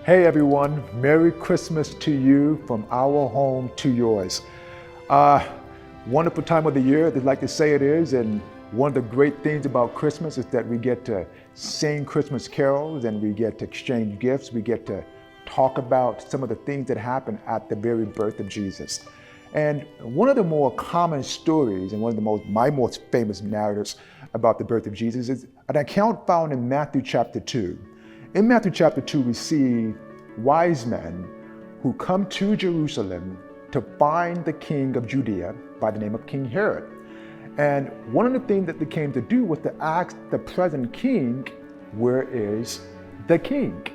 Hey everyone, Merry Christmas to you from our home to yours. Wonderful time of the year, they'd like to say it is, and one of the great things about Christmas is that we get to sing Christmas carols and we get to exchange gifts, we get to talk about some of the things that happened at the very birth of Jesus. And one of the more common stories and one of my most famous narratives about the birth of Jesus is an account found in Matthew chapter 2. In Matthew chapter 2, we see wise men who come to Jerusalem to find the king of Judea by the name of King Herod. And one of the things that they came to do was to ask the present king, where is the king?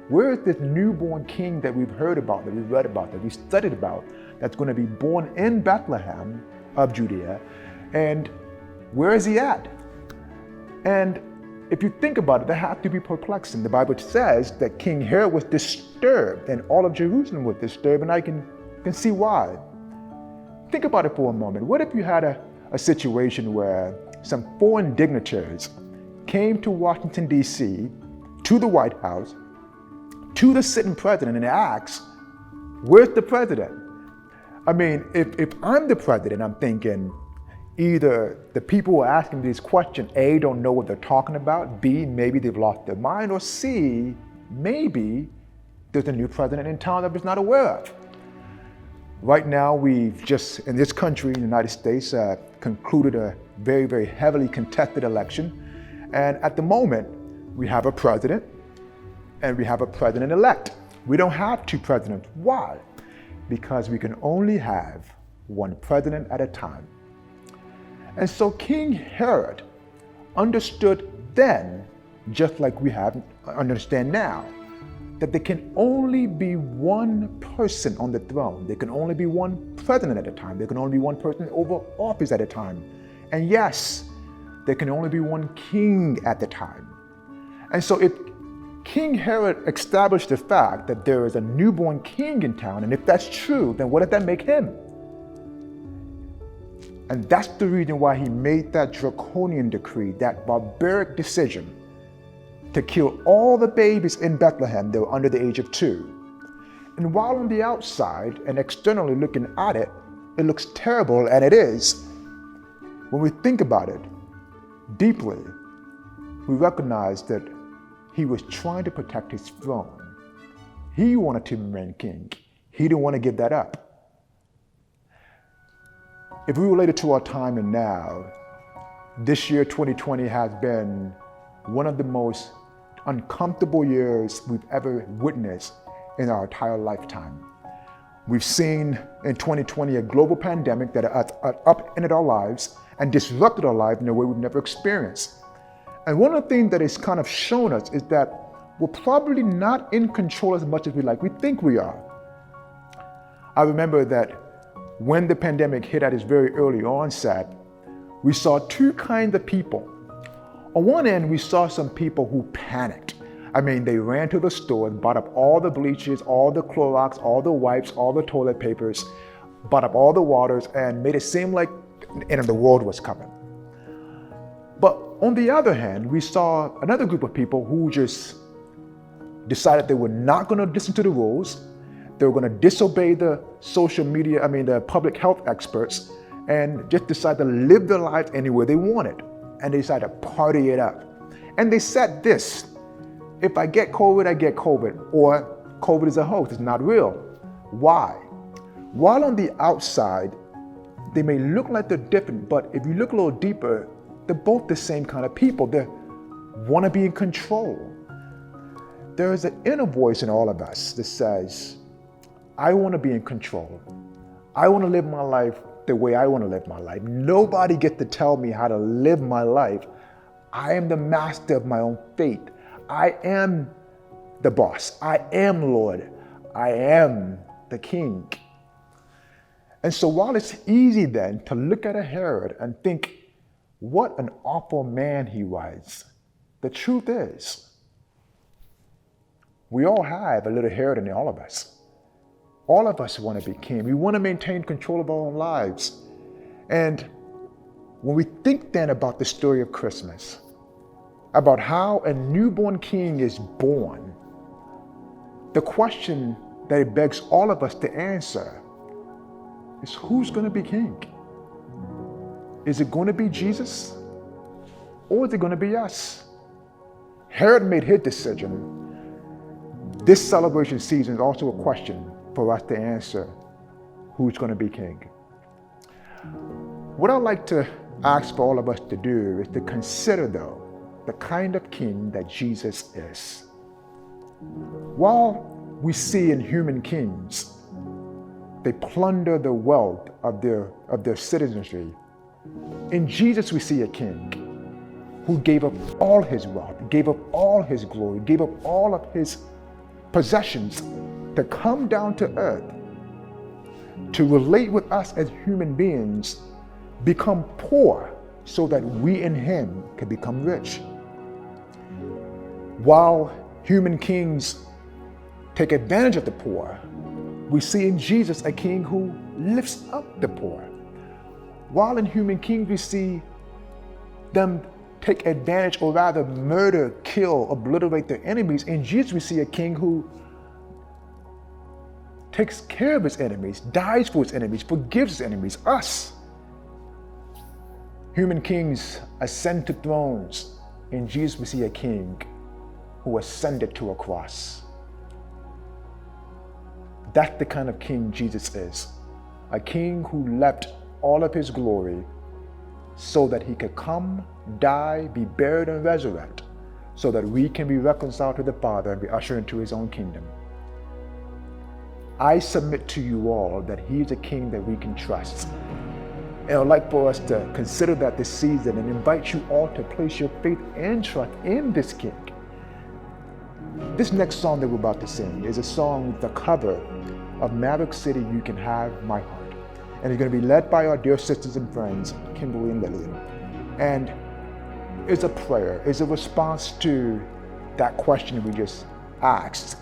Where is this newborn king that we've heard about, that we've read about, that we studied about, that's going to be born in Bethlehem of Judea? And where is he at? And if you think about it, that had to be perplexing. The Bible says that King Herod was disturbed and all of Jerusalem was disturbed, and I can see why. Think about it for a moment. What if you had a situation where some foreign dignitaries came to Washington, D.C., to the White House, to the sitting president, and asked, where's the president? I mean, if I'm the president, I'm thinking, either the people who are asking these questions, A, don't know what they're talking about, B, maybe they've lost their mind, or C, maybe there's a new president in town that we're not aware of. Right now, we've just, in this country, in the United States, concluded a very, very heavily contested election. And at the moment, we have a president and we have a president-elect. We don't have two presidents. Why? Because we can only have one president at a time. And so King Herod understood then, just like we understand now, that there can only be one person on the throne. There can only be one president at a time. There can only be one person over office at a time. And yes, there can only be one king at the time. And so if King Herod established the fact that there is a newborn king in town, and if that's true, then what does that make him? And that's the reason why he made that draconian decree, that barbaric decision to kill all the babies in Bethlehem that were under the age of 2. And while on the outside and externally looking at it, it looks terrible, and it is. When we think about it deeply, we recognize that he was trying to protect his throne. He wanted to remain king. He didn't want to give that up. If we relate it to our time and now, this year, 2020, has been one of the most uncomfortable years we've ever witnessed in our entire lifetime. We've seen in 2020 a global pandemic that has upended our lives and disrupted our lives in a way we've never experienced. And one of the things that it's kind of shown us is that we're probably not in control as much as we think we are. I remember that when the pandemic hit at its very early onset, we saw two kinds of people. On one end, we saw some people who panicked. I mean, they ran to the store and bought up all the bleaches, all the Clorox, all the wipes, all the toilet papers, bought up all the waters, and made it seem like the end of the world was coming. But on the other hand, we saw another group of people who just decided they were not going to listen to the rules. They were going to disobey the the public health experts, and just decide to live their lives anywhere they wanted. And they decided to party it up. And they said this: if I get COVID, I get COVID, or COVID is a hoax, it's not real. Why? While on the outside, they may look like they're different, but if you look a little deeper, they're both the same kind of people. They want to be in control. There is an inner voice in all of us that says, I want to be in control. I want to live my life the way I want to live my life. Nobody gets to tell me how to live my life. I am the master of my own fate. I am the boss. I am Lord. I am the king. And so while it's easy then to look at a Herod and think, what an awful man he was, the truth is, we all have a little Herod in all of us. All of us want to be king. We want to maintain control of our own lives. And when we think then about the story of Christmas, about how a newborn king is born, the question that it begs all of us to answer is, who's going to be king? Is it going to be Jesus, or is it going to be us? Herod made his decision. This celebration season is also a question for us to answer, who's going to be king? What I'd like to ask for all of us to do is to consider, though, the kind of king that Jesus is. While we see in human kings, they plunder the wealth of their citizenry, in Jesus we see a king who gave up all his wealth, gave up all his glory, gave up all of his possessions to come down to earth, to relate with us as human beings, become poor so that we in him can become rich. While human kings take advantage of the poor, we see in Jesus a king who lifts up the poor. While in human kings we see them take advantage, or rather murder, kill, obliterate their enemies, in Jesus we see a king who takes care of his enemies, dies for his enemies, forgives his enemies, us. Human kings ascend to thrones. In Jesus we see a king who ascended to a cross. That's the kind of king Jesus is. A king who left all of his glory so that he could come, die, be buried, and resurrect, so that we can be reconciled to the Father and be ushered into his own kingdom. I submit to you all that he is a king that we can trust. And I'd like for us to consider that this season and invite you all to place your faith and trust in this king. This next song that we're about to sing is a song, the cover of Maverick City, You Can Have My Heart. And it's going to be led by our dear sisters and friends, Kimberly and Lillian. And it's a prayer, it's a response to that question we just asked.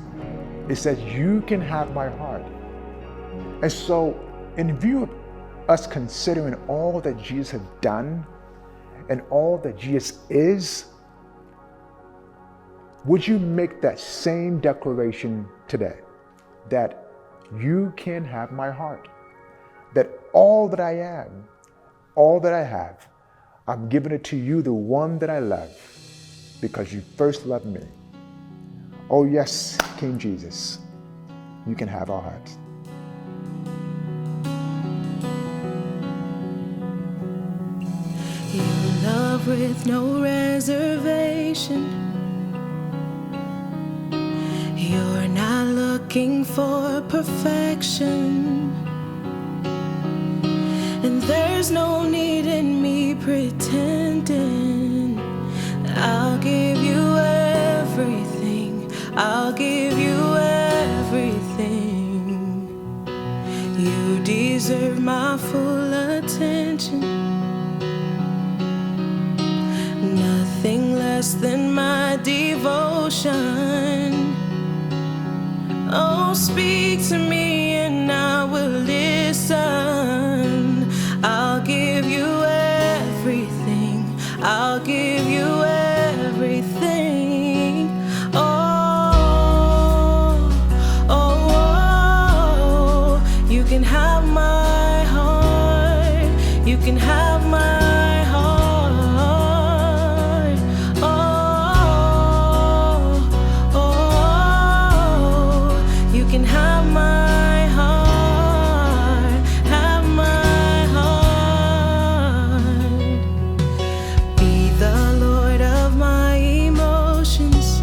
It says, you can have my heart. And so, in view of us considering all that Jesus has done and all that Jesus is, would you make that same declaration today? That you can have my heart. That all that I am, all that I have, I'm giving it to you, the one that I love, because you first loved me. Oh yes, King Jesus, you can have our hearts. You love with no reservation. You're not looking for perfection, and there's no need in me pretending. I'll give you everything. I'll give you everything. You deserve my full attention. Nothing less than my devotion. Oh, speak to me and I will listen. I'll give you everything. I'll give you everything. Oh, oh, oh. You can have my heart. You can have my heart. Oh, oh, you can have my heart. Have my heart. Be the Lord of my emotions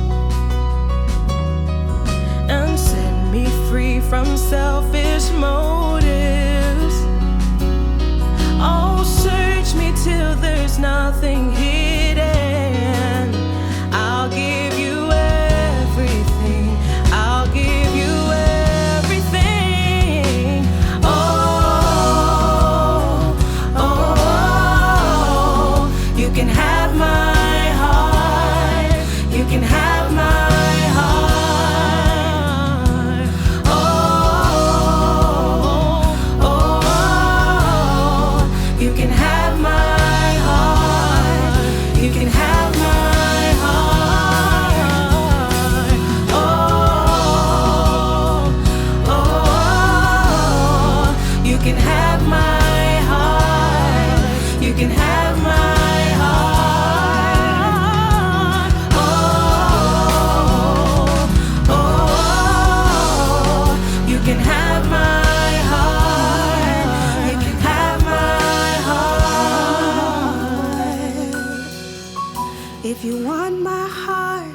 and set me free from selfish motives. Oh, search me till there's nothing hidden. I'll give you everything. I'll give you everything. Oh, oh, you can have my heart. You can have my heart. Oh, oh, you can have my heart. can have my heart. Oh, you can have my heart. You can have my heart. If you want my heart,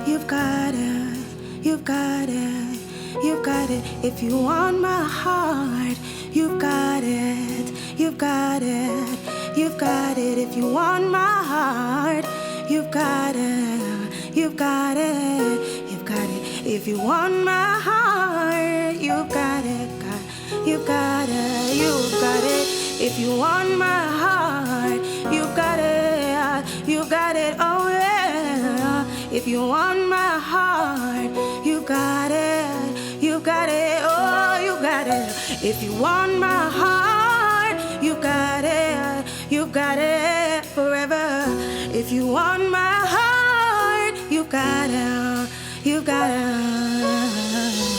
you've got it. You've got it. You've got it. If you want my heart, you've got it. You've got it. You've got it. If you want my heart, you've got it. You've got it. You've got it. If you want my heart, you've got it. You've got it. You've got it. If you want my heart, you've got it. You've got it. Oh yeah. If you want my heart, you got it. You got it. Oh, you got it. If you want my heart, you got it. You got it forever. If you want my heart, you got it. You got it.